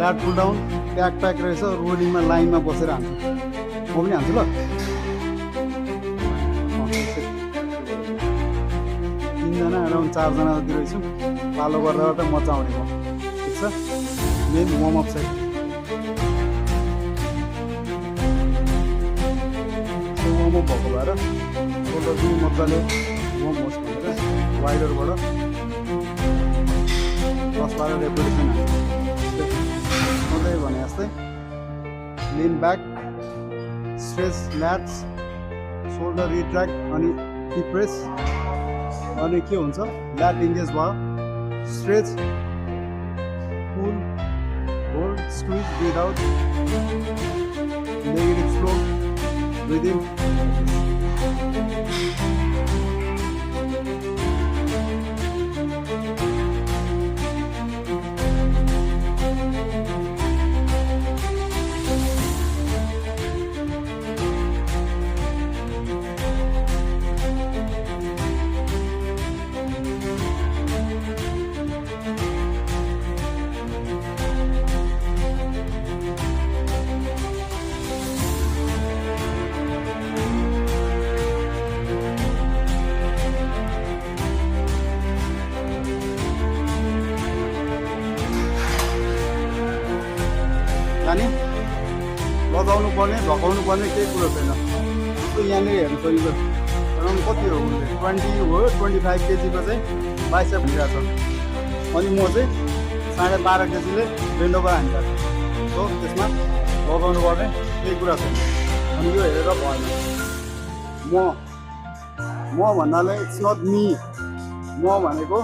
ल्याट pull down pack pack रहेछ रोलिङमा लाइनमा बसेर हान्छु म पनि हान्छु ल तिनजना अराउन्ड 4 जना जति रहेछौँ पालो गरेर त मजा आउने भयो ठिक छ मेन वार्मअप चाहिँ वार्मअप भएको भएर सोल्डर पनि मजाले वार्म होस् भनेर वाइडरबाट 10-12 रेपिटेसन सधैँ भने जस्तै lean back, stretch lats, shoulder retract अनि hip press अनि के हुन्छ lat engage भयो stretch pull hold squeeze breathe out negative flow breathe in जाने लगाउनु पर्ने झकाउनु पर्ने केही कुरो छैन जस्तो यहाँनिर हेर्नु सकिन्छ अराउन्ड कति हो उसले 20 हो 25 केजीको चाहिँ बाइसेप भनिरहेको छ अनि म चाहिँ 12.5 केजीले बेन्ड ओभर हानिरहेको छु सो त्यसमा लगाउनु पर्ने केही कुरा छैन अनि यो हेरेर भएन म भन्नाले इट्स नट मी म भनेको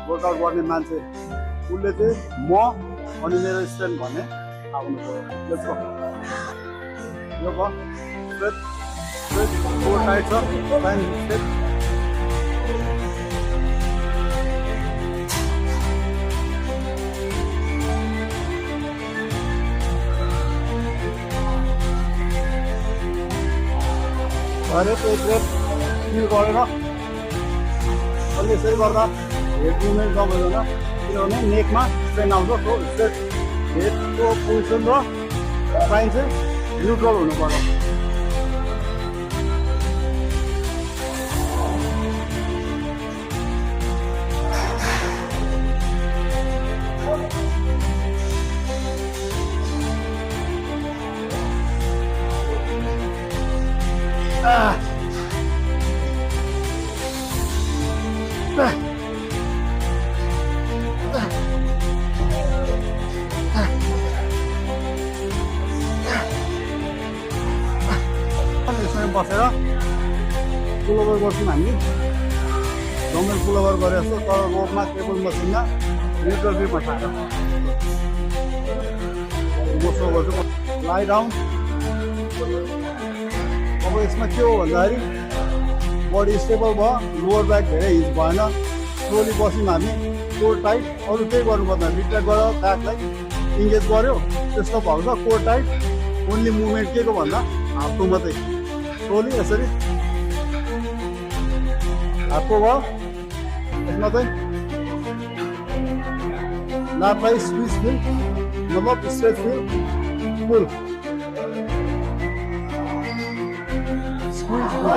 वर्कआउट गर्ने मान्छे उसले चाहिँ म अनि मेरो स्ट्रेन्थ भन्ने आउनु पर्यो लेट्स गो यो भयो स्ट्रेट स्ट्रेट फोर टाइट छ फाइन स्ट्रेट हरेक एक रेप फिल गरेर अलि यसरी गर्दा हेड मुभमेन्ट नभइकन किनभने नेकमा स्ट्रेन आउँछ सो स्ट्रेट हेडको पोजिसन र स्पाइन चाहिँ न्युट्रल हुनु पर्यो बसेर पुलओभर गर्छौँ हामी डम्बल पुलओभर गरे जस्तो तर रोपमा टेबल मसिनमा न्युट्रल ग्रिपमा खाएर म सो गर्छु लाई डाउन अब यसमा के हो भन्दाखेरि बडी स्टेबल भयो लोवर ब्याक धेरै हिज भएन स्लोली बस्यौँ हामी कोर टाइट अरू केही गर्नु पर्दैन रिट्र्याक्ट गरेर ब्याकलाई इङ्गेज गऱ्यो त्यस्तो भएको छ कोर टाइट ओन्ली मुभमेन्ट के को भन्दा हातको मात्रै स्लोली यसरी हातको भयो यसमा चाहिँ लाटलाई स्क्विज फिल मतलब स्ट्रेच फिल फुल स्क्विज फुल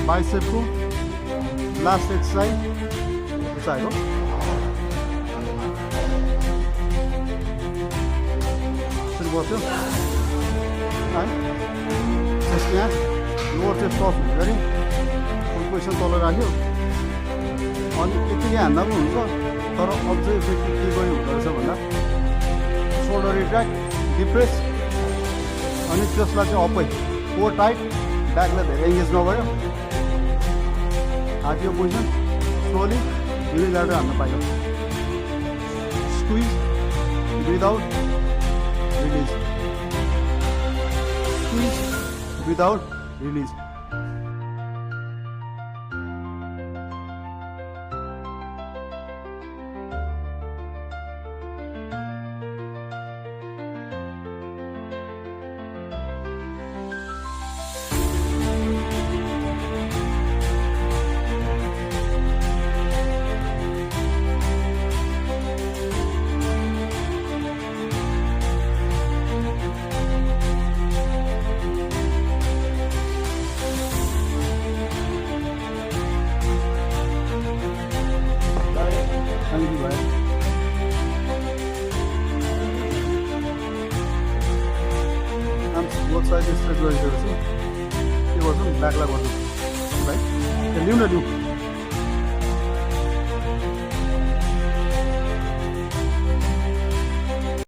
बाइसेपको लास्ट एक्सर्साइज उचाइ हो यसरी बस्यो है चेस्ट यहाँ लोवर चेस्ट टच हुन्छ अरे पोजिसन तल राख्यो अनि यतिकै हान्दा पनि हुन्छ तर अझै इफेक्टिभ के गर्ने हुँदो रहेछ भन्दा सोल्डर रिट्र्याक्ट डिप्रेस अनि त्यसलाई चाहिँ अप्पै कोर टाइट ब्याकलाई धेरै इङ्गेज नगर्यो हाकियो पोजिसन स्लोली युनिल्याटर हान्न पाइयो squeeze without release squeeze without release Thank you, bhai. I'm both sides straight going to see. It wasn't back leg, right? Can you do?